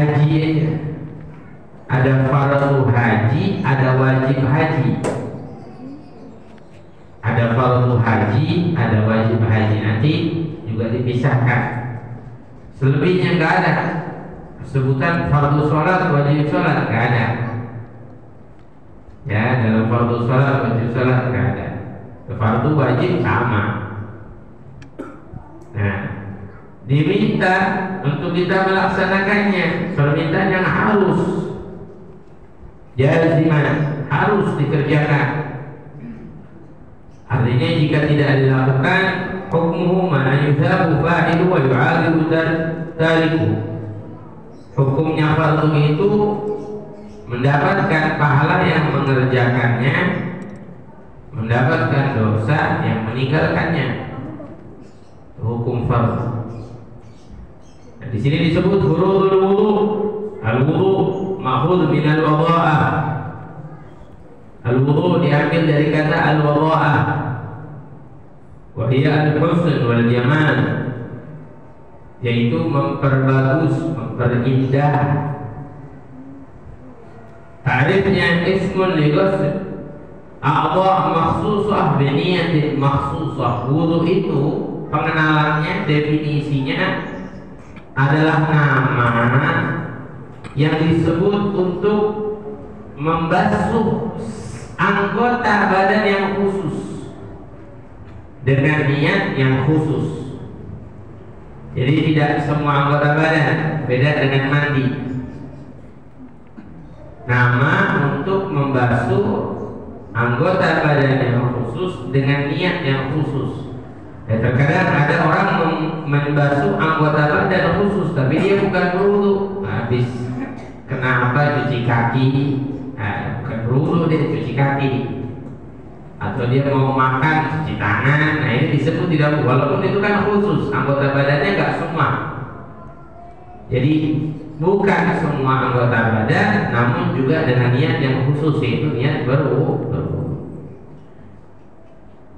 haji aja. Ada fardu haji, ada wajib haji. Ada fardu haji, ada wajib haji. Nanti juga dipisahkan. Selebihnya nggak ada. Sebutan fardu sholat, wajib sholat nggak ada. Ya, dalam fardu sholat, wajib sholat nggak ada. Fardu wajib sama. Nah, diminta untuk kita melaksanakannya. Permintaan yang harus, jaziman, harus dikerjakan. Artinya jika tidak dilakukan, hukmuhu ma yuthabu fa'ilu wa yu'aqibu tariku. Hukumnya fardu itu mendapatkan pahala yang mengerjakannya, mendapatkan dosa yang meninggalkannya. Hukum fardu. Nah, di sini disebut furudul wudu. Al-wudu ma'khudh min al-wadha'ah. Al-wudu diambil dari kata al-wadha'ah. Wa hiya al-husn wal jamal, yaitu memperbagus, memperindah. Ta'rifnya ismun li ghusl a'dha' makhsusah bi niyatin makhsusah. Wudu itu pengenalannya, definisinya adalah nama yang disebut untuk membasuh anggota badan yang khusus dengan niat yang khusus. Jadi tidak semua anggota badan, beda dengan mandi. Nama untuk membasuh anggota badan yang khusus dengan niat yang khusus. Ya, terkadang ada orang membasuh anggota badan khusus, tapi dia bukan berwudu. Habis kenapa cuci kaki? Bukan berwudu, dia cuci kaki. Atau dia mau makan cuci tangan. Nah, ini disebut tidak wudu. Walaupun itu kan khusus, anggota badannya nggak semua. Jadi bukan semua anggota badan, namun juga dengan niat yang khusus, yaitu niat berwudu.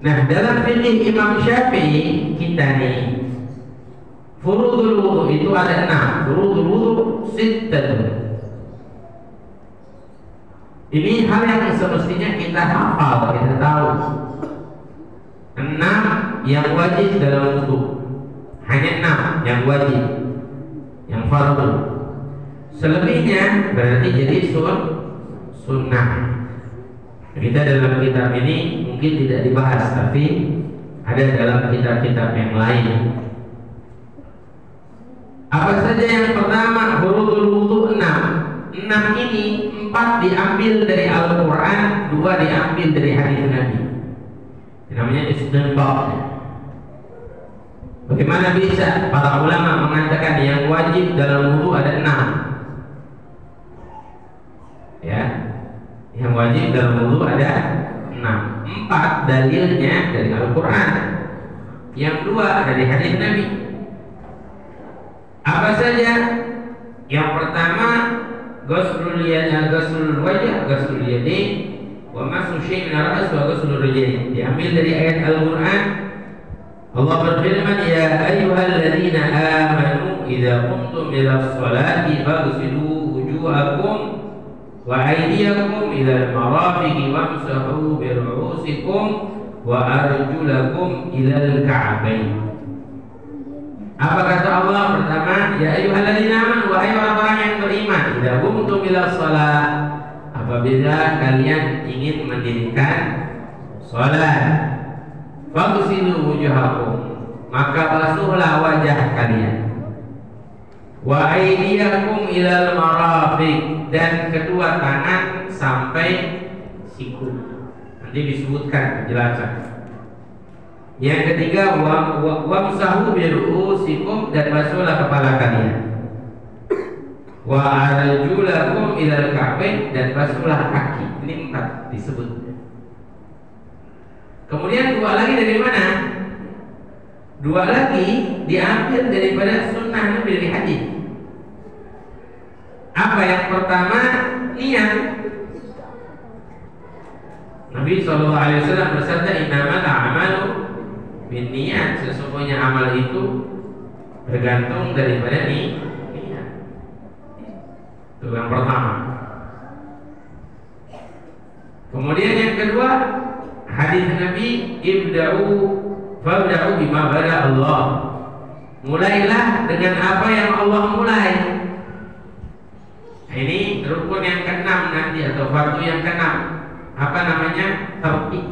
Nah, dalam fikih Imam Syafi'i kita nih, furudul wudu itu ada 6. Furudul wudu sittah. Ini hal yang semestinya kita hafal, kita tahu. 6 yang wajib dalam wudu. Hanya 6 yang wajib, yang fardu. Selebihnya berarti jadi sunnah. Kita dalam kitab ini mungkin tidak dibahas, tapi ada dalam kitab-kitab yang lain. Apa saja yang pertama? Furudul wudu 6. 6 ini 4 diambil dari Al-Quran, 2 diambil dari hadis Nabi. Namanya istinbat. Bagaimana bisa para ulama mengatakan yang wajib dalam wudu ada 6? Ya, yang wajib dalam wudu ada 6. 4 dalilnya dari Al-Quran, yang 2 dari hadis Nabi. Apa saja? Yang pertama, ghuslul wajh, ghuslul yadain, wa mashu syai'in ar-ra's wa ghuslur rijlain. Diambil dari ayat Al-Quran. Allah berfirman, ya ayyuhalladzina amanu idza qumtum ilas salati faghsilu wujuhakum wa aydiyakum ilal marafiqi wamsahu bi ru'usikum wa arjulakum ilal ka'bayn. Apa kata Allah? Pertama, ya ayyuhalladzina amanu, wahai orang-orang yang beriman, idza qumtum ilas shalah, apabila kalian ingin mendirikan salat, faghsilu wujuhakum, maka basuhlah wajah kalian, wa aydiyakum ilal marafiq, dan kedua tangan sampai siku. Nanti disebutkan penjelasan. Yang ketiga, wamsahu bi ru'usikum, dan basuhlah kepala kalian, wa arjulakum ilal ka'bayn, dan basuhlah kaki. Ini 4 disebut. Kemudian 2 lagi dari mana? 2 lagi diambil daripada sunnah Nabi, dari hadis. Apa yang pertama? Niat. Nabi SAW bersabda, innamal a'malu binniyat, sesungguhnya amal itu bergantung daripada niat. Itu yang pertama. Kemudian yang kedua, hadis Nabi, fabda'u bima bada Allah. Mulailah dengan apa yang Allah mulai. Nah, ini rukun yang keenam nanti, atau fardu yang keenam. Apa namanya? Tertib.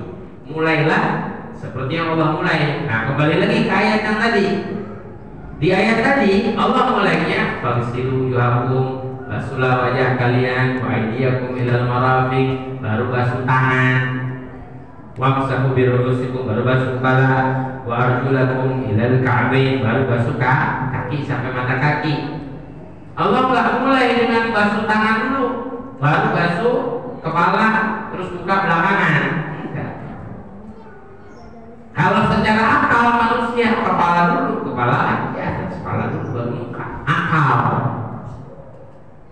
Mulailah seperti yang Allah mulai. Nah, kembali lagi ke ayat yang tadi. Di ayat tadi Allah mulainya faghsilu wujuhakum, basuhlah wajah kalian, wa aydiyakum ilal marafiq, baru basuh tangan, wamsahu bi ru'usikum, baru basuh kepala, wa arjulakum ilal ka'bain, baru basuh kaki sampai mata kaki. Allah nggak mulai dengan basuh tangan dulu, baru basuh kepala, terus buka belakangan. Enggak. Kalau secara akal manusia, kepala dulu, kepala dulu baru muka. Akal.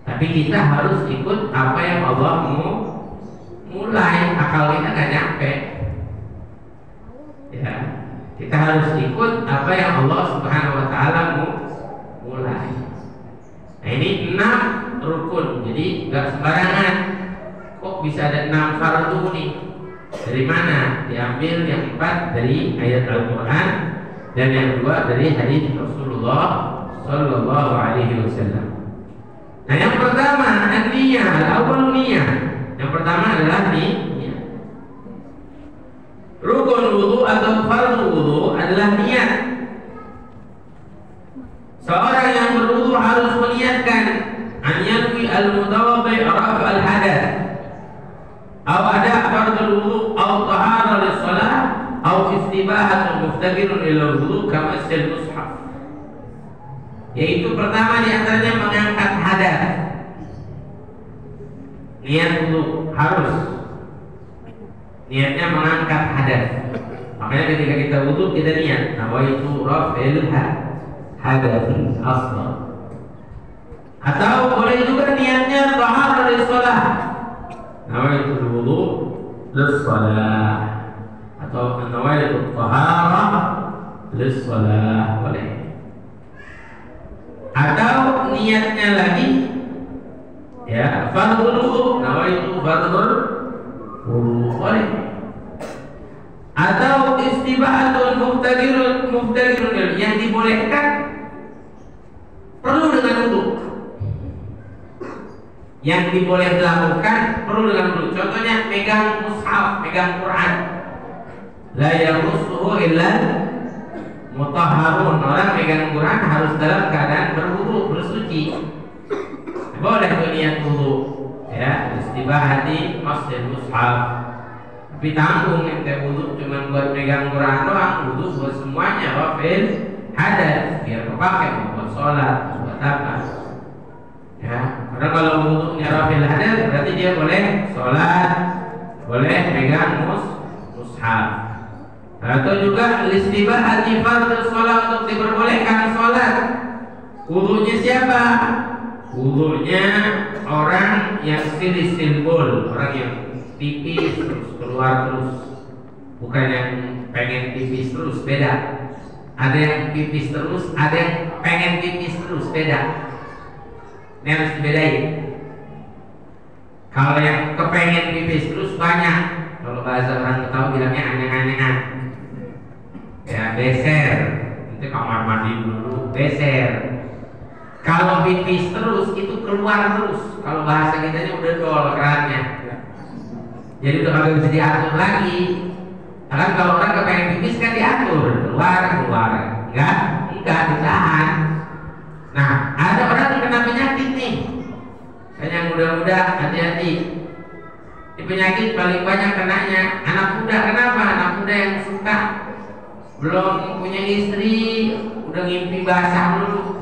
Tapi kita harus ikut apa yang Allah mau mulai. Akal kita nggak nyampe. Ya, kita harus ikut apa yang Allah Subhanahu Wa Taala mau mulai. Nah, ini 6 rukun, jadi nggak sembarangan. Kok bisa ada 6 fardu nih? Dari mana? Diambil yang 4 dari ayat Al-Quran, dan yang 2 dari hadis Rasulullah Sallallahu Alaihi Wasallam. Nah, yang pertama an-niyah, al-awwal niyah. Yang pertama adalah niyah. Rukun wudu atau fardu wudu adalah niat. Seorang yang berwudu harus meniatkan an yanwi al-mutawaddi' raf' al-hadath, atau ada fardul wudu, atau tahara lis-shalah, atau istibahatun muftakirun ila wudu kama sil mushaf. Yaitu pertama di antaranya mengangkat hadath. Niat wudu harus niatnya mengangkat hadath. Makanya ketika kita wudu kita niat nawaitu raf'il hadathil asghar. Atau boleh juga niatnya tahara lis-shalah, nawaitu wudu lis-shalah, atau nawaitu tahara lis-shalah boleh. Atau niatnya lagi ya fardhu wudu, nawaitu fardhu wudu boleh. Atau istibahatun muftadirun yang dibolehkan perlu dengan wudu. Yang diboleh dilakukan perlu dengan wudu. Contohnya megang mushaf, megang Quran. La yamassuhu illa mutahharun. Orang megang Quran harus dalam keadaan berwudu, bersuci. Boleh tuh niat wudu. Ya, istibahati masjid mushaf. Tapi tanggung ente wudu cuma buat megang Quran doang, wudu buat semuanya, wafil hadath biar kepake buat sholat, buat apa? Ya, karena kalau wudunya wafil hadath berarti dia boleh sholat, boleh megang mushaf. Atau juga listibahati fardhu sholat, untuk diperbolehkan sholat. Wudunya siapa? Wudunya orang yang silbul, orang yang pipis terus keluar terus, bukan yang pengen pipis terus, beda. Ada yang pipis terus, ada yang pengen pipis terus, beda. Ini harus dibedain. Kalau yang kepengen pipis terus banyak, kalau bahasa orang Betawi bilangnya aneh-anehan. Ya beser, nanti kamar mandi dulu, beser. Kalau pipis terus itu keluar terus. Kalau bahasa kitanya udah dol kerannya. Jadi udah kagak bisa diatur lagi. Kan kalau orang kepengen pipis kan diatur, keluar. Enggak ditahan. Nah, ada orang yang kena penyakit nih. Yang muda-muda hati-hati. Di penyakit paling banyak kenanya anak muda. Kenapa? Anak muda yang suka belum punya istri udah ngimpi basah dulu.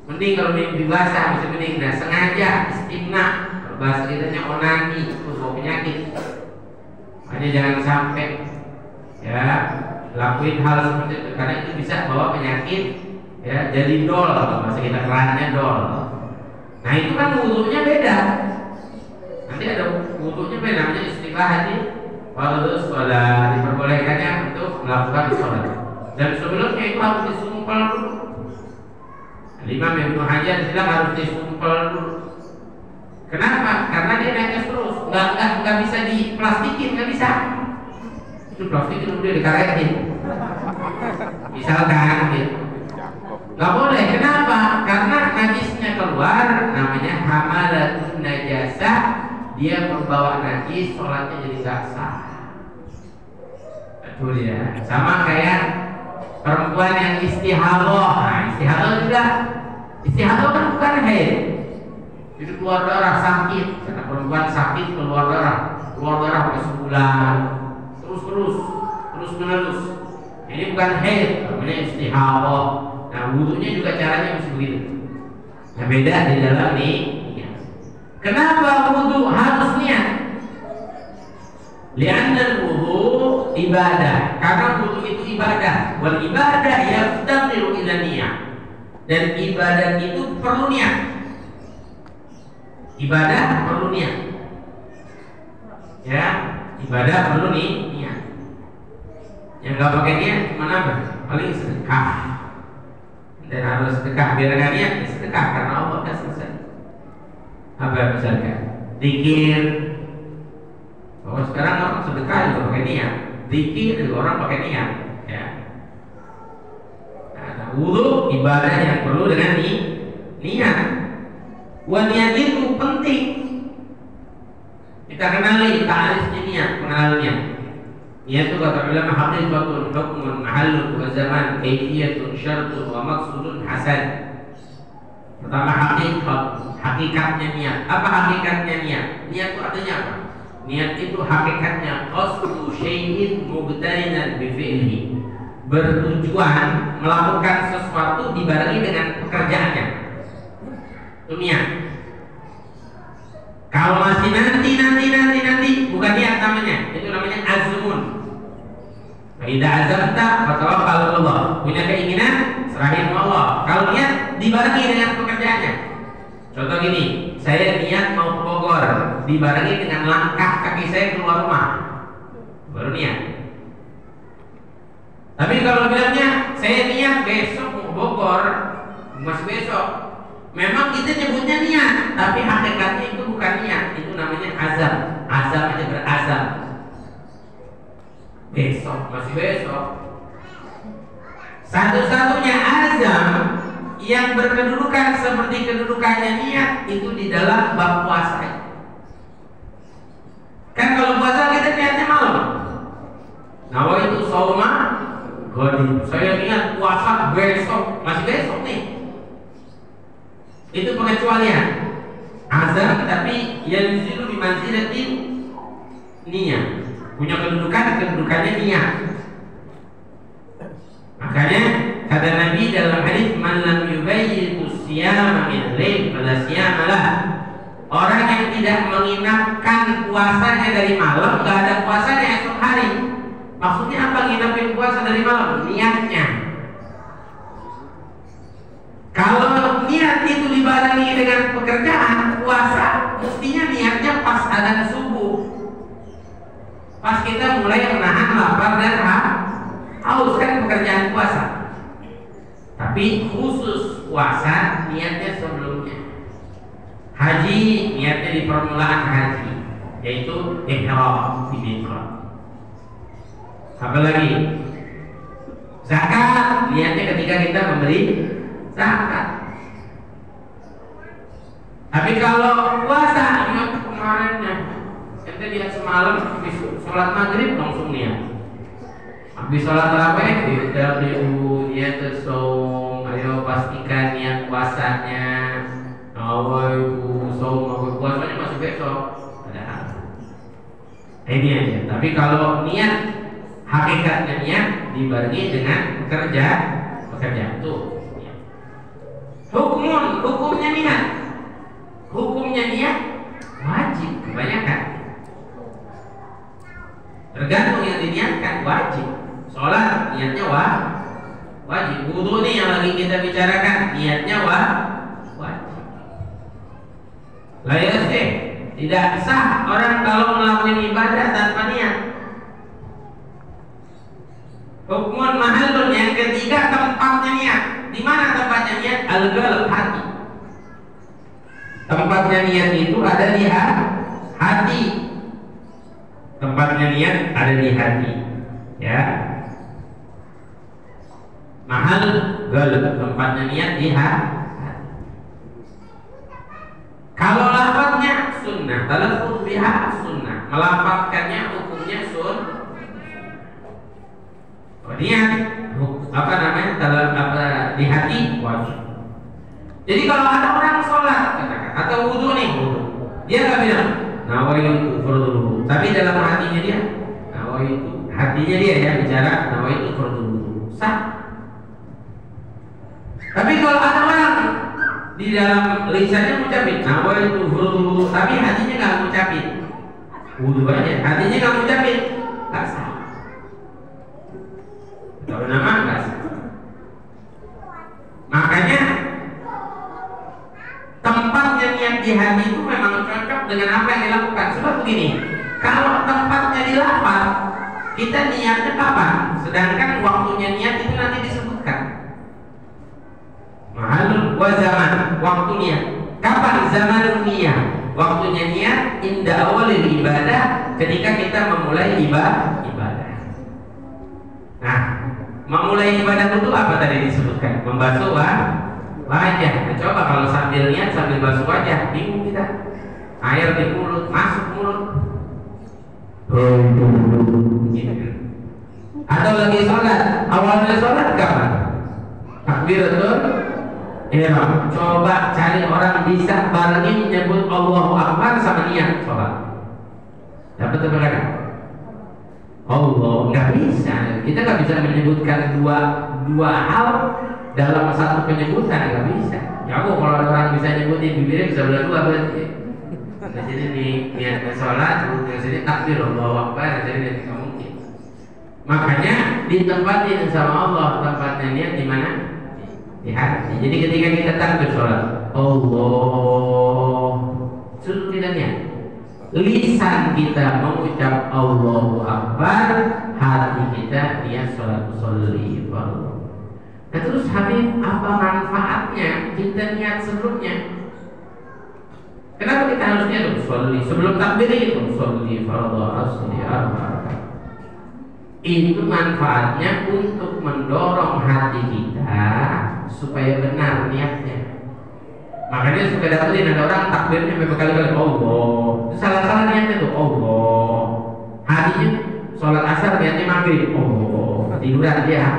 Mending kalau mimpi basah bisa mending, nah sengaja istimna, kalau bahasa kitanya onani, itu bawa penyakit. Makanya jangan sampai ya lakuin hal seperti itu, karena itu bisa bawa penyakit, ya jadi dol, kalau bahasa kita kerannya dol. Nah itu kan wudunya beda. Nanti ada wudunya beda, namanya istibahati fardhu shalah, diperbolehkannya untuk melakukan sholat. Dan sebelumnya itu harus disumpel dulu. Imam Ibnu Hajar bilang harus disumpel dulu. Kenapa? Karena dia netes terus, nggak bisa diplastikin, nggak bisa. Itu plastikin udah dikaretin. Misalkan, gitu. Nggak boleh. Kenapa? Karena najisnya keluar, namanya hamalatun najasah. Dia membawa najis, sholatnya jadi nggak sah. Betul ya. Sama kayak perempuan yang istihadah. Nah, istihadah juga. Istihadah kan bukan haid. Itu keluar darah sakit. Karena perempuan sakit keluar darah pada sebulan. Terus menerus. Ini bukan haid, namanya istihadah. Nah, wudunya juga caranya mesti begitu. Nah, beda di dalam nih. Kenapa wudu harus niat? Li'anna wudu ibadah. Karena wudu itu ibadah. Wal ibadah yaftaqiru ila niyah. Dan ibadah itu perlu niat. Ibadah perlu niat. Ya, ibadah perlu niat. Yang nggak pakai niat cuma apa? Paling sedekah. Dan harus sedekah. Biar nggak niat, sedekah karena Allah sudah selesai. Apa misalkan? Zikir. Oh, sekarang orang sedekah juga pakai niat. Zikir juga orang pakai niat. Ya. Nah, wudu ibadah yang perlu dengan niat. Niat itu penting. Kita kenali ta'rif niat, pengenalannya. Niat itu kata ulama haqiqatun hukmun mahallun wa zaman kaifiyatun syartun wa maqsudun hasan. Pertama hakikatnya niat. Apa hakikatnya niat? Niat itu artinya apa? Niat itu hakikatnya qasdu syai'in mubtadi'an bi fi'lihi. Bertujuan melakukan sesuatu dibarengi dengan pekerjaannya. Itu niat. Kalau masih nanti bukan niat namanya. Itu namanya azmun. Idza azamta fatawakkal 'ala Allah. Punya keinginan, serahin sama Allah. Kalau niat dibarengi dengan pekerjaannya. Contoh gini, saya niat mau ke Bogor, dibarengi dengan langkah kaki saya keluar rumah. Baru niat. Tapi kalau bilangnya saya niat besok mau Bogor, masih besok. Memang kita nyebutnya niat, tapi hakikatnya itu bukan niat, itu namanya azam. Azam aja berazam. Besok, masih besok. Satu-satunya azam yang berkedudukan seperti kedudukannya niat itu di dalam bab puasa. Kan kalau puasa kita niatnya malam. Nawaitu shauma ghadin. Saya niat puasa besok, masih besok nih. Itu pengecualian. Azam tapi yanzilu bi manzilatin niat. Punya kedudukannya niat. Makanya kata Nabi dalam hadis man lam yubayyitu siyama min lail fala siyama lah. Orang yang tidak menginapkan puasanya dari malam, enggak ada puasanya esok hari. Maksudnya apa nginapin puasa dari malam? Niatnya. Kalau niat itu dibarengi dengan pekerjaan, puasa mestinya niatnya pas adzan subuh. Pas kita mulai menahan lapar dan haus, kan pekerjaan puasa. Tapi khusus puasa niatnya sebelumnya. Haji niatnya di permulaan haji, yaitu ihram di miqat. Apa lagi? Zakat niatnya ketika kita memberi zakat. Tapi kalau puasa niat kemarinnya, kita lihat semalam habis sholat maghrib langsung niat. Habis sholat tarawih ditabi'u niat saum, ayo pastikan niat puasanya. Awal saum, puasanya masih besok. Padahal ini aja. Tapi kalau niat hakikatnya niat dibarengi dengan pekerjaan itu. Hukumnya niat. Hukumnya niat wajib kebanyakan. Tergantung yang diniatkan wajib. Sholat niatnya wajib. Wudu nih yang lagi kita bicarakan niatnya wajib. Layas tidak sah orang kalau melakukan ibadah tanpa niat. Hukuman mahallun yang ketiga tempatnya niat. Di mana tempatnya niat? Al-qalb, hati. Tempatnya niat itu ada di hati. Tempatnya niat ada di hati. Ya. Mahal qalb, tempatnya niat di hati. Kalau lafadznya sunnah, talaffuz biha sunnah, melafadzkannya hukumnya niat apa namanya di hati wajib. Jadi kalau ada orang sholat katakan atau wudhu nih, dia nggak bilang nawaitu fardhu wudu, tapi dalam hatinya dia nawaitu, hatinya dia ya bicara nawaitu fardhu wudu, sah. Tapi kalau ada orang di dalam lisannya ngucapin nawaitu fardhu wudu, tapi hatinya nggak ngucapin, wudu aja, hatinya nggak ngucapin, nggak sah. Kalau nama nggak sah. Makanya tempatnya niat di hati itu memang cocok dengan apa yang dilakukan. Sebab begini, kalau tempatnya di lafaz, kita niatnya kapan? Sedangkan waktunya niat itu nanti disebutkan. Mahalun wa zaman, waktu niat. Kapan zamanun niat? Waktunya niat inda awalil ibadah, ketika kita memulai ibadah. Nah, memulai ibadah itu apa tadi disebutkan? Membasuh wajah. Nah, coba kalau sambil niat sambil basuh wajah, bingung kita. Air di mulut, masuk mulut. Atau lagi sholat, awalnya sholat kapan? Takbiratul ihram. Coba cari orang bisa barengin menyebut Allahu Akbar sama niat sholat. Dapat apa kan? Allah, nggak bisa. Kita nggak bisa menyebutkan dua hal dalam satu penyebutan, nggak bisa. Ya aku kalau ada orang bisa nyebutin bibirnya bisa berdua berarti. Di sini di niatnya sholat, di sini takbir Allahu Akbar, di sini nggak mungkin. Makanya ditempatin sama Allah, tempatnya niat di mana? Di hati. Jadi ketika kita takbir sholat, Allah, suruh tidak niat. Lisan kita mengucap Allahu Akbar, hati kita dia sholat sholli fardu. Nah terus Habib, apa manfaatnya kita niat sebelumnya? Kenapa kita harus niat sholli sebelum takbir itu sholli fardu asli arba? Itu manfaatnya untuk mendorong hati kita supaya benar niatnya. Makanya suka dapetin ada orang takbirnya berkali-kali Allah, salah-salah niatnya tuh Allah, hatinya sholat asar niatnya maghrib Allah, tiduran dia,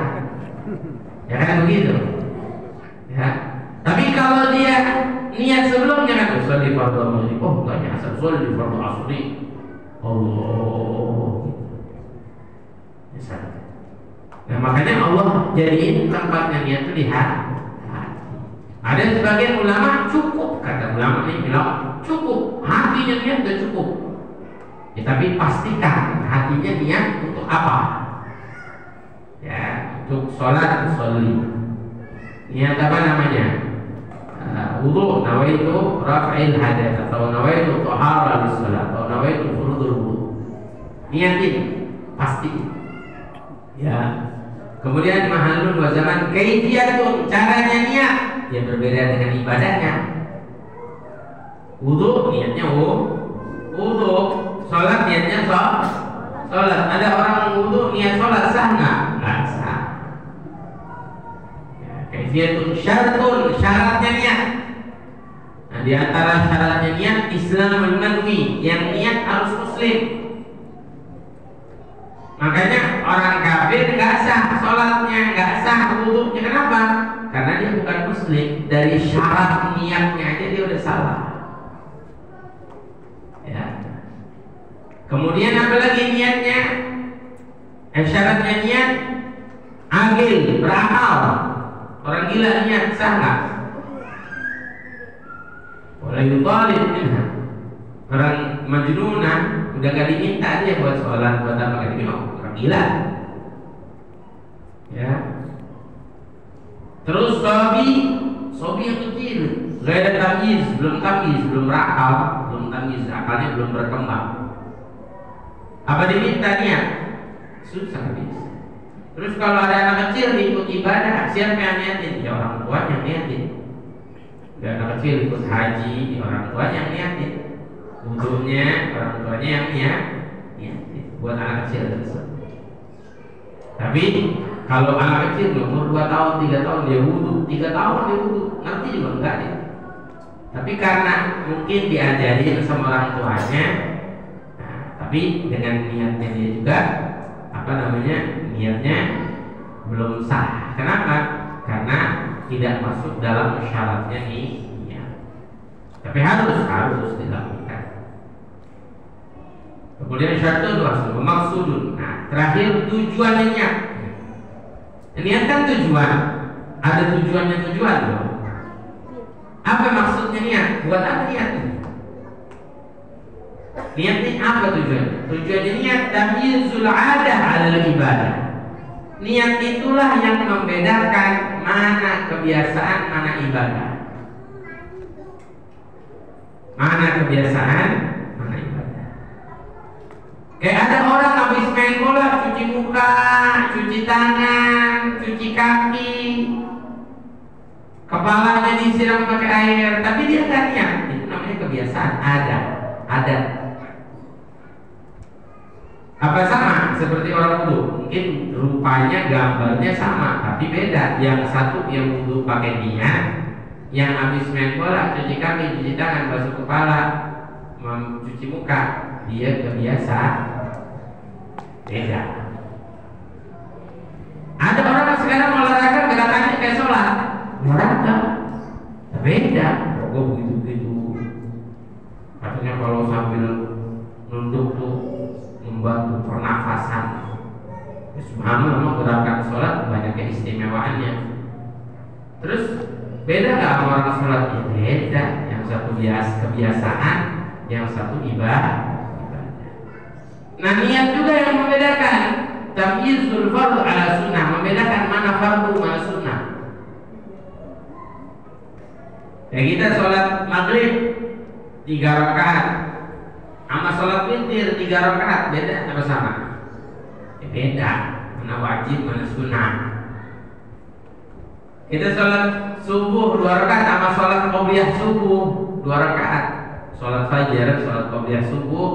ya kan begitu, ya. Tapi kalau dia niat sebelumnya kan sholat fardu maghrib, oh enggaknya asar sholat fardu asri Allah. Nah makanya Allah jadiin tempatnya niat itu di hati. Ada sebagian ulama cukup, kata ulama ini bilang cukup, hatinya niat sudah cukup. Ya, tapi pastikan hatinya niat untuk apa? Ya, untuk sholat, sholli. Niat apa namanya? Wudu, nawaitu raf'il hadath, atau nawaitu thahara lis-shalat, atau nawaitu furudul wudu. Niatin, pasti. Ya. Kemudian mahalun wa zaman, kaifiyatun, caranya niat. Ya berbeda dengan ibadahnya. Wudu niatnya wudu, sholat niatnya sholat. Ada orang wudu niat sholat sah nggak? Nggak sah. Ya, kaifiyatun syaratun, syaratnya niat. Nah di antara syaratnya niat Islamul manwi, yang niat harus muslim. Makanya orang kafir nggak sah sholatnya, nggak sah wudunya. Kenapa? Karena dia bukan muslim. Dari syarat niatnya aja dia udah salah. Ya. Kemudian apa lagi niatnya? Syaratnya niat agil, berakal. Orang gila niat sah nggak? Boleh yutalib minha. Orang majnunan udah gak diminta dia buat sholat, buat apa lagi? Orang gila. Ya. Terus sobi yang kecil, gak ada tamyiz, belum berakal, belum tamyiz, akalnya belum berkembang. Apa diminta niat? Susah habis. Terus kalau ada anak kecil ikut ibadah, siapa yang niatin? Ya orang tua yang niatin. Ya anak kecil ikut haji, ya orang tuanya yang niatin, wudunya orang tuanya yang niatin buat anak kecil tersebut. Tapi kalau anak kecil umur 2 tahun, 3 tahun dia wudu, 3 tahun dia wudu, ngerti juga enggak dia. Tapi karena mungkin diajarin sama orang tuanya, nah, tapi dengan niatnya dia juga niatnya belum sah. Kenapa? Karena tidak masuk dalam syaratnya niat. Tapi harus dilakukan. Kemudian syaratun wasl maksudun. Nah, terakhir tujuannya niat. Niat kan tujuan. Ada tujuannya loh. Apa maksudnya niat? Buat apa niat? Niat ini apa tujuannya? Tujuannya niat tamyizul 'adah 'alal ibadah. Niat itulah yang membedakan mana kebiasaan, mana ibadah. Mana kebiasaan, mana ibadah. Kayak ada orang habis main bola, cuci muka, cuci tangan, cuci kaki, kepalanya disiram pakai air, tapi dia nggak niat. Itu namanya kebiasaan, ada. Apa sama seperti orang wudu? Mungkin rupanya gambarnya sama, tapi beda. Yang satu yang wudu pakai niat, yang habis main bola, cuci kaki, cuci tangan, basuh kepala, mencuci muka, dia kebiasaan. Beda. Ada orang sekarang olahraga gerakannya kayak sholat, olahraga, beda. Gue begitu. Katanya kalau sambil nunduk tuh membantu pernafasan. Memang gerakan sholat banyak keistimewaannya. Terus beda nggak sama orang sholat? Ya beda. Yang satu kebiasaan, yang satu ibadah. Nah, niat juga yang membedakan. Tamyizul fardhu ala sunnah, membedakan mana fardu mana sunnah. Ya kita sholat maghrib 3 rakaat, sama sholat witir 3 rakaat, beda apa sama? Ya beda, mana wajib mana sunnah. Kita sholat subuh 2 rakaat sama sholat qobliyah subuh 2 rakaat. Sholat fajar, sholat qobliyah subuh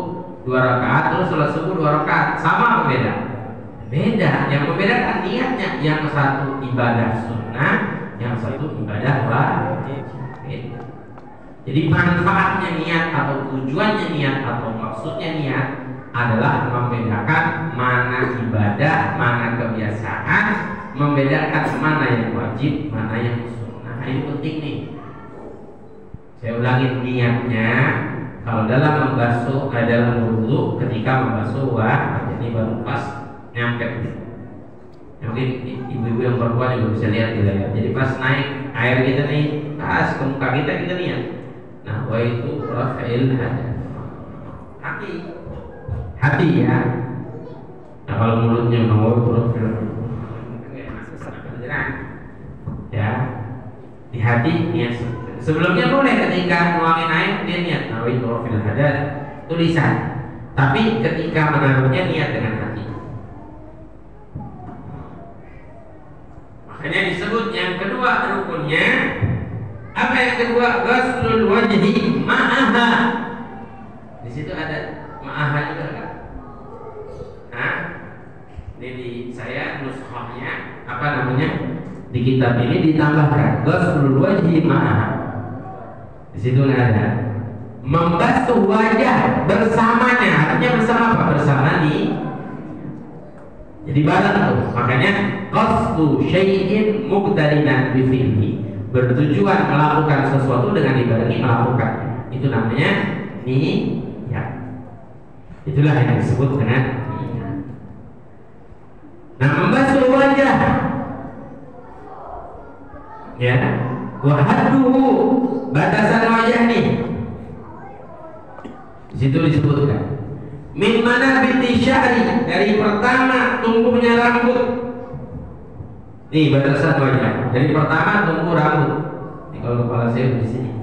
2 rakaat, terus sholat subuh 2 rakaat, sama apa beda? Beda. Yang membedakan niatnya, yang satu ibadah sunnah, yang satu ibadah wajib. Jadi manfaatnya niat atau tujuannya niat atau maksudnya niat adalah membedakan mana ibadah, mana kebiasaan, membedakan mana yang wajib, mana yang sunnah. Ini penting nih. Saya ulangi, niatnya kalau dalam membasuh, dalam wudu, ketika membasuh jadi baru pas nyampe. Mungkin ibu-ibu yang perempuan juga bisa lihat di layar. Jadi pas naik air kita nih, pas ke muka kita niat. Nah, wa itu rafa'il hati ya. Nah, kalau mulutnya mau rafa'il ya, di hati niat. Sebelumnya boleh ketika nuangin air dia niat nawaitu rafa'il hadath, tulisan. Tapi ketika menaruhnya niat dengan hati. Makanya disebut yang kedua rukunnya. Apa yang kedua? Ghuslul wajhi ma'aha. Di situ ada ma'aha juga kan? Nah, ini di saya nuskhahnya apa namanya? Di kitab ini ditambahkan ghuslul wajhi ma'aha. Di situ ada membasuh wajah bersamanya. Artinya bersama apa? Bersama nih. Jadi bareng tuh. Makanya qasdu syai'in muqtarinan bi fi'li. Bertujuan melakukan sesuatu dengan dibarengi melakukan. Itu namanya niat. Itulah yang disebut dengan niat. Nah, membasuh wajah, ya, wahadduhu, batasan wajah nih. Di situ disebutkan min manabiti sya'ri, dari pertama tumbuhnya rambut. Nih batasan wajah. Dari pertama tumbuh rambut. Ini kalau kepala saya di sini.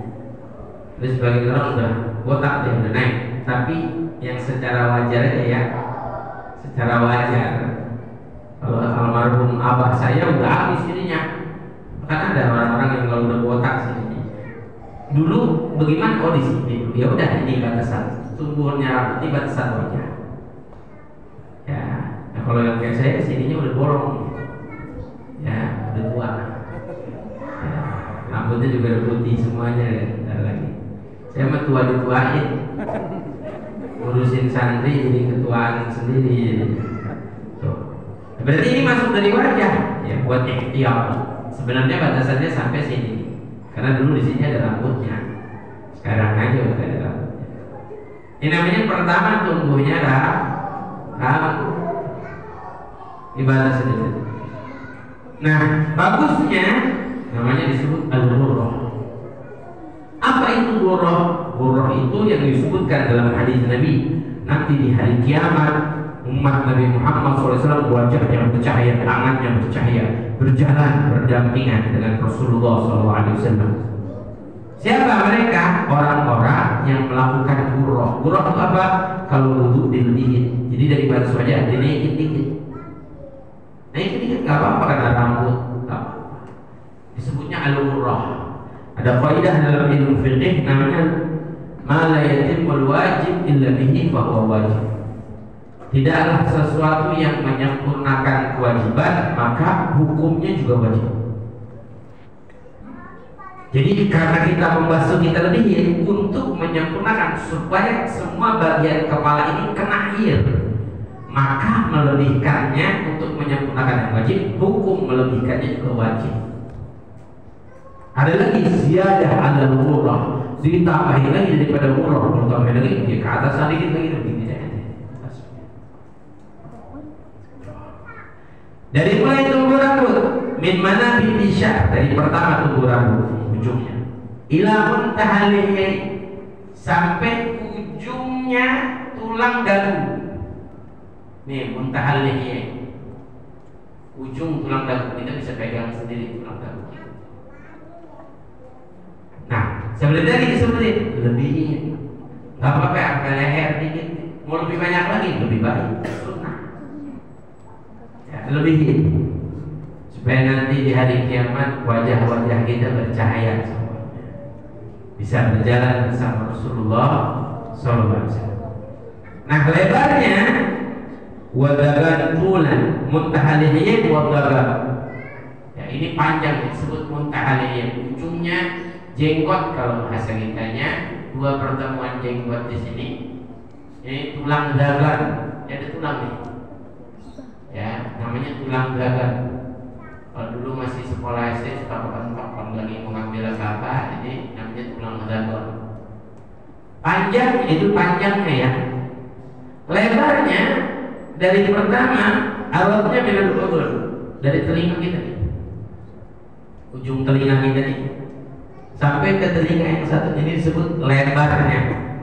Terus sebagian orang udah botak, dia udah naik. Tapi yang secara wajar aja ya, secara wajar. Kalau almarhum abah saya udah habis ininya. Kan ada orang-orang yang kalau udah botak sini dulu bagaimana? Oh di sini. Ya udah, ini batasan tumbuhnya rambut, ini batasan wajah. Ya, nah kalau yang kayak saya sininya udah bolong, ya udah tua. Ya, rambutnya juga udah putih semuanya, ya, ntar lagi. Saya mah tua dituain, ngurusin santri jadi ketuaan sendiri. Tuh. Berarti ini masuk dari wajah, ya buat ikhtiar. Sebenarnya batasannya sampai sini. Karena dulu di sini ada rambutnya, sekarang aja udah ada rambutnya. Ini namanya pertama tumbuhnya rambut. Ibadah sedikit. Nah, bagusnya namanya disebut al-ghurrah. Apa itu ghurrah? Ghurrah itu yang disebutkan dalam hadis Nabi. Nanti di hari kiamat umat Nabi Muhammad SAW wajahnya bercahaya, tangannya bercahaya, berjalan berdampingan dengan Rasulullah SAW. Siapa mereka? Orang-orang yang melakukan ghurrah. Ghurrah itu apa? Kalau wudhu dilebihin, jadi dari batas wajah dinaikin dikit. Naikin dikit nggak apa-apa karena rambut. Disebutnya al-ghurrah. Ada kaidah dalam ilmu fiqih namanya ma la yatimul wajib illa bihi fa huwa wajib. Tidaklah sesuatu yang menyempurnakan kewajiban maka hukumnya juga wajib. Jadi karena kita membasuh kita lebihin untuk menyempurnakan supaya semua bagian kepala ini kena air, maka melebihkannya untuk menyempurnakan yang wajib, hukum melebihkannya juga wajib. Ada lagi ziyadah ala ghurrah, ditambahin lagi daripada ghurrah, ditambahin lagi ke atas sedikit lagi begini aja. Dari mulai tumbuh rambut, min mana bitisya, dari pertama tumbuh rambut ujungnya, ila muntahal lihya, sampai ujungnya tulang dagu. Nih muntahal lihya, ujung tulang dagu, kita bisa pegang sendiri tulang dagu. Nah, seperti tadi disebutin lebihin, nggak apa-apa, sampai leher dikit. Mau lebih banyak lagi lebih baik, sunnah. Ya, lebihin supaya nanti di hari kiamat wajah-wajah kita bercahaya semuanya, bisa berjalan bersama Rasulullah SAW. Nah, lebarnya wadagan tulan muntahaliyah wadagan. Ya, ini panjang disebut muntahaliyah. Ujungnya jenggot kalau bahasa kitanya, dua pertemuan jenggot di sini. Ini tulang dagan, ada tulang nih. Ya, namanya tulang dagan. Kalau dulu masih sekolah SD suka kalau lagi mengambil apa, ini namanya tulang dagan. Panjang itu panjangnya ya. Lebarnya dari pertama awalnya minal udhun, dari telinga kita nih, ujung telinga kita nih sampai ke telinga yang satu, ini disebut lebarnya,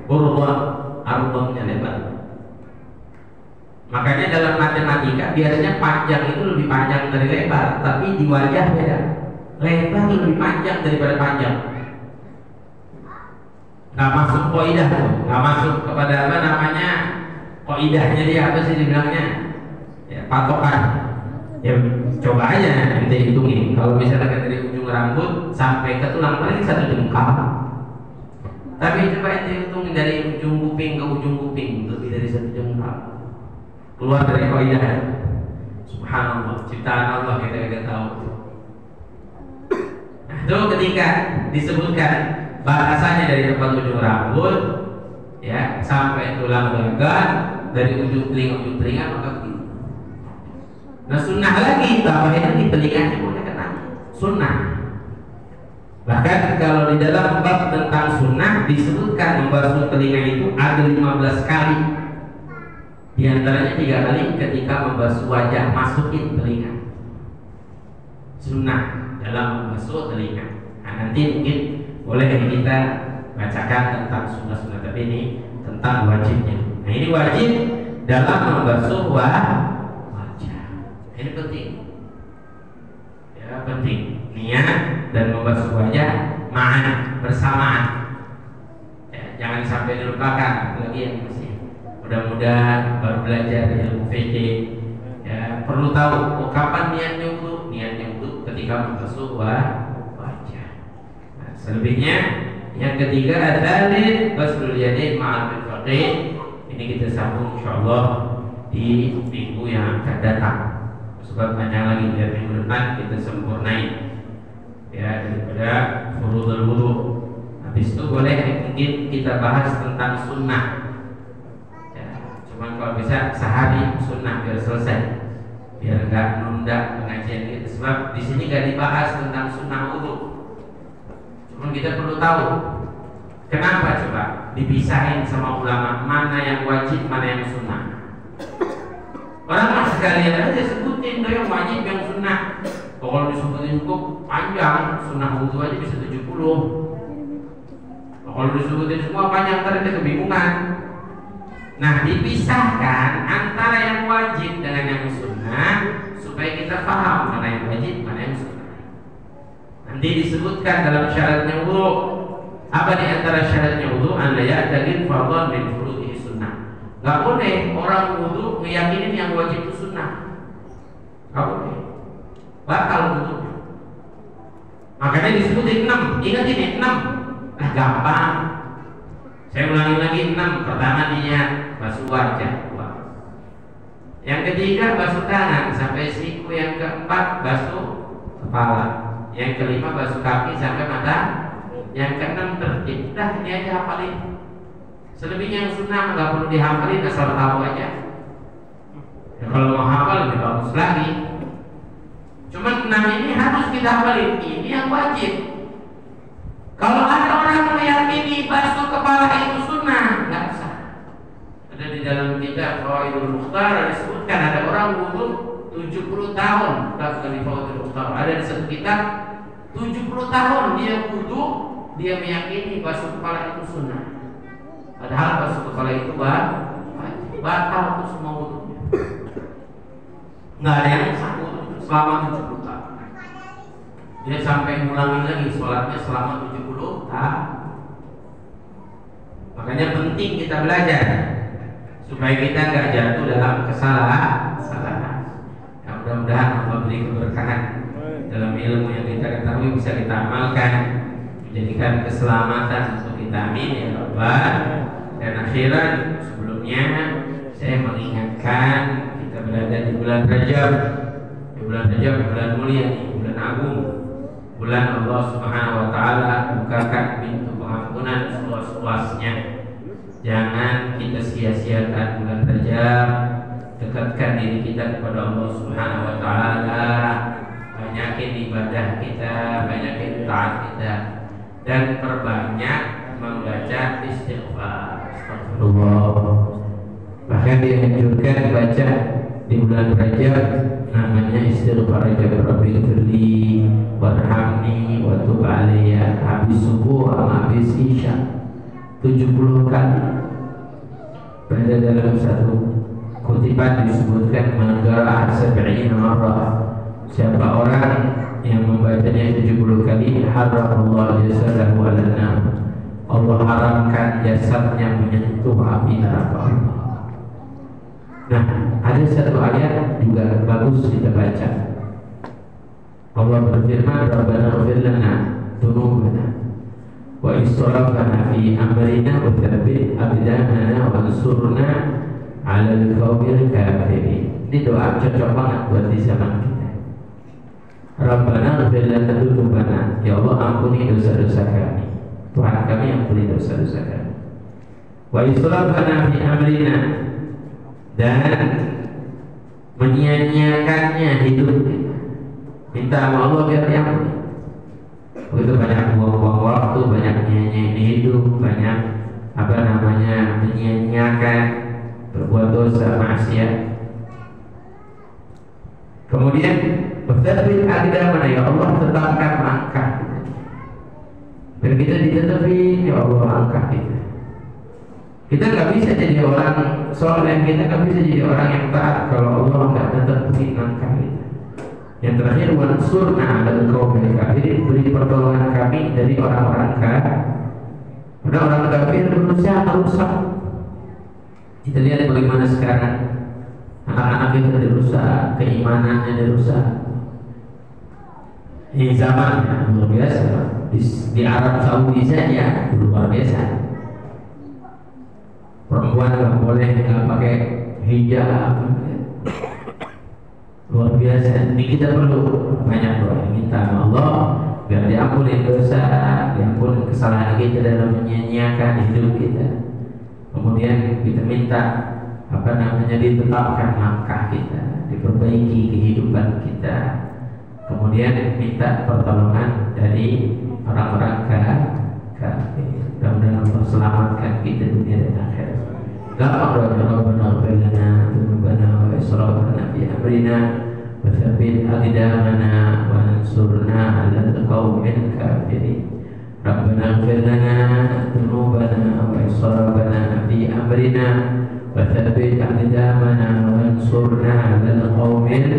urwa, ardomnya lebar. Makanya dalam matematika biasanya panjang itu lebih panjang dari lebar, tapi di wajah beda. Lebar lebih panjang daripada panjang. Nggak masuk kaidah tuh, nggak masuk kepada apa namanya kaidahnya, dia apa sih dibilangnya? Ya, patokan. Ya coba aja nanti hitungin. Kalau misalnya dari ujung rambut sampai ke tulang paling satu jengkal. Tapi coba ente hitung dari ujung kuping ke ujung kuping lebih dari satu jengkal. Keluar dari kaidah. Subhanallah, ciptaan Allah kita tidak tahu. Nah, itu ketika disebutkan batasannya dari tempat ujung rambut ya sampai tulang gagan, dari ujung telinga maka begitu. Nah, sunnah lagi tambahin lagi telinganya boleh kena sunnah. Bahkan kalau di dalam bab tentang sunnah disebutkan membasuh telinga itu ada 15 kali. Di antaranya 3 kali ketika membasuh wajah, masukin telinga. Sunnah dalam membasuh telinga. Nah, nanti mungkin boleh kita bacakan tentang sunnah-sunnah, tapi ini tentang wajibnya. Nah, ini wajib dalam membasuh wajah. Ini penting. Ya, penting. Niat dan membasuh wajah ma'an, bersamaan. Ya, jangan sampai dilupakan, apalagi yang masih mudah-mudahan baru belajar ilmu fikih. Ya, perlu tahu kapan niatnya wudu ketika membasuh wajah. Nah, selebihnya Yang ketiga adalah ghuslul yadain ma'al mirfaqain. Ini kita sambung insyaallah di minggu yang akan datang. Sebab panjang lagi, biar minggu depan kita sempurnai ya daripada furudul wudu. Habis itu boleh mungkin kita bahas tentang sunnah ya, cuman kalau bisa sehari sunnah biar selesai, biar nggak nunda pengajian kita. Sebab di sini nggak dibahas tentang sunnah wudu. Cuman kita perlu tahu kenapa coba dipisahin sama ulama mana yang wajib, mana yang sunnah. Orang mah sekalian aja sebutin tuh yang wajib, yang sunnah. Kalau disebutin kok panjang, sunnah wudu aja bisa 70. Kalau disebutin semua panjang, ntar kita kebingungan. Nah, dipisahkan antara yang wajib dengan yang sunnah supaya kita paham mana yang wajib, mana yang sunnah. Nanti disebutkan dalam syaratnya wudu. Apa di antara syaratnya wudu? Anda ya dalil fardhan min furudihi sunnah. Gak boleh orang wudu meyakinin yang wajib itu sunnah. Gak boleh. Batal wudhunya. Makanya disebutin 6. Ingat ini 6. Nah, gampang. Saya ulangi lagi 6. Pertama niat basuh wajah. Yang ketiga basuh tangan sampai siku. Yang keempat basuh kepala. Yang kelima basuh kaki sampai mata. Yang keenam tertib. Dah ini aja hafalin. Selebihnya yang sunnah nggak perlu dihafalin, asal tahu aja. Ya, kalau mau hafal lebih bagus lagi. Cuman 6 ini harus kita hafalin. Ini yang wajib. Kalau ada orang meyakini basuh kepala itu sunnah, nggak usah. Ada di dalam kitab Fawaidul Mukhtar disebutkan ada orang wudu 70 tahun. Bukan di Fawaidul Mukhtar. Ada di satu kitab 70 tahun dia wudu, dia meyakini basuh kepala itu sunnah. Padahal basuh kepala itu batal untuk semua wudunya. Nggak ada yang sanggup selama 70 tahun. Dia sampai ngulangi lagi sholatnya selama 70 tahun. Makanya penting kita belajar supaya kita nggak jatuh dalam kesalahan. Ya, mudah-mudahan Allah beri keberkahan dalam ilmu yang kita ketahui bisa kita amalkan, menjadikan keselamatan untuk kita. Amin ya Rabbal. Dan akhiran sebelumnya saya mengingatkan kita berada di bulan Rajab. Di bulan Rajab bulan mulia, bulan agung, bulan Allah Subhanahu wa taala bukakan pintu pengampunan seluas-luasnya. Jangan kita sia-siakan bulan Rajab. Dekatkan diri kita kepada Allah Subhanahu wa taala. Banyakin ibadah kita, banyakin taat kita, dan perbanyak membaca istighfar. Astagfirullah. Bahkan dianjurkan baca di bulan Rajab namanya istighfar Rajab, Rabbighfirli warhamni wa tub alayya, habis subuh sama habis isya 70 kali. Pada dalam satu kutipan disebutkan mangara sab'ina marrah. Siapa orang yang membacanya 70 kali, haramullah jasadahu ala nar. Allah haramkan jasadnya menyentuh api neraka Allah. Nah, ada satu ayat juga bagus kita baca. Allah berfirman, Rabbana ighfir lana dzunubana wa israfana fi amrina wa tsabbit abdana wansurna 'alal qaumil kafirin. Ini doa cocok banget buat di zaman kita. Rabbana ighfir lana dzunubana, ya Allah ampuni dosa-dosa kami. Tuhan kami ampuni dosa-dosa kami. Wa israfana fi amrina, dan menyia-nyiakannya hidup kita. Minta sama Allah biar diampuni. Begitu banyak buang-buang waktu, banyak menyia-nyiain hidup, banyak menyia-nyiakan berbuat dosa, maksiat. Kemudian bertauhid akidah mana ya Allah, tetapkan langkah kita. Biar kita ditetapin ya Allah langkah kita. Kita nggak bisa jadi orang soleh, kita nggak bisa jadi orang yang taat kalau Allah nggak tetapin langkah kita. Yang terakhir, wansurna 'alal qaumil kafirin, beri pertolongan kami dari orang-orang kafir. Karena orang kafir berusaha merusak. Kita lihat bagaimana sekarang anak-anak kita dirusak, keimanannya dirusak. Ini zamannya luar biasa. di Arab Saudi saja luar biasa. Perempuan nggak boleh nggak pakai hijab, luar biasa. Ini kita perlu banyak doa, minta sama Allah biar diampuni dosa, diampuni kesalahan kita dalam menyanyiakan hidup kita. Kemudian kita minta ditetapkan langkah kita, diperbaiki kehidupan kita. Kemudian minta pertolongan dari orang-orang kafir. Mudah-mudahan Allah selamatkan kita dunia dan akhirat. Gampang doa, Rabbana ighfir lana dzunubana wa israfana fi amrina wa tsabbit aqdamana wa ansurna 'alal qaumil kafirin. Rabbana ighfir lana dzunubana wa israfana fi amrina wa tsabbit aqdamana wa ansurna 'alal qaumil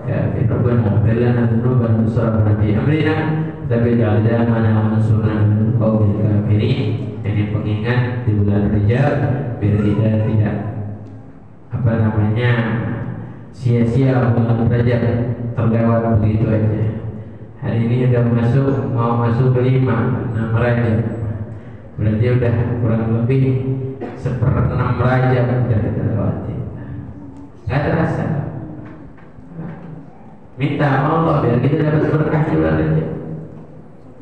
kafirin. Rabbana ighfir lana dzunubana wa israfana fi amrina tsabbit aqdamana wa ansurna 'alal qaumil kafirin. Jadi pengingat di bulan Rajab biar kita tidak sia-sia bulan Rajab terlewat begitu aja. Hari ini udah mau masuk ke 6 Rajab, berarti udah kurang lebih 1/6 Rajab udah kita lewati. Nggak terasa. Minta Allah biar kita dapat berkah di bulan Rajab.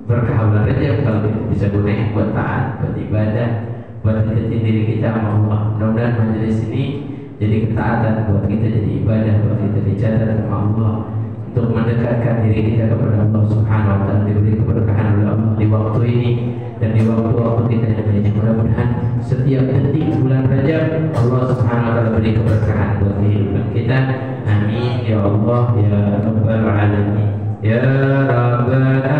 Berkah bulan Rajab kalau kita bisa gunain buat taat, buat ibadah, buat mendekati diri kita sama Allah. Mudah-mudahan majelis ini jadi ketaatan buat kita, jadi ibadah buat kita, dicatat sama Allah untuk mendekatkan diri kita kepada Allah Subhanahu wa taala, diberi keberkahan oleh Allah di waktu ini dan di waktu-waktu kita yang lainnya. Mudah-mudahan setiap detik bulan Rajab Allah Subhanahu wa taala beri keberkahan buat kehidupan kita. Amin ya Allah ya rabbal alamin ya rabbana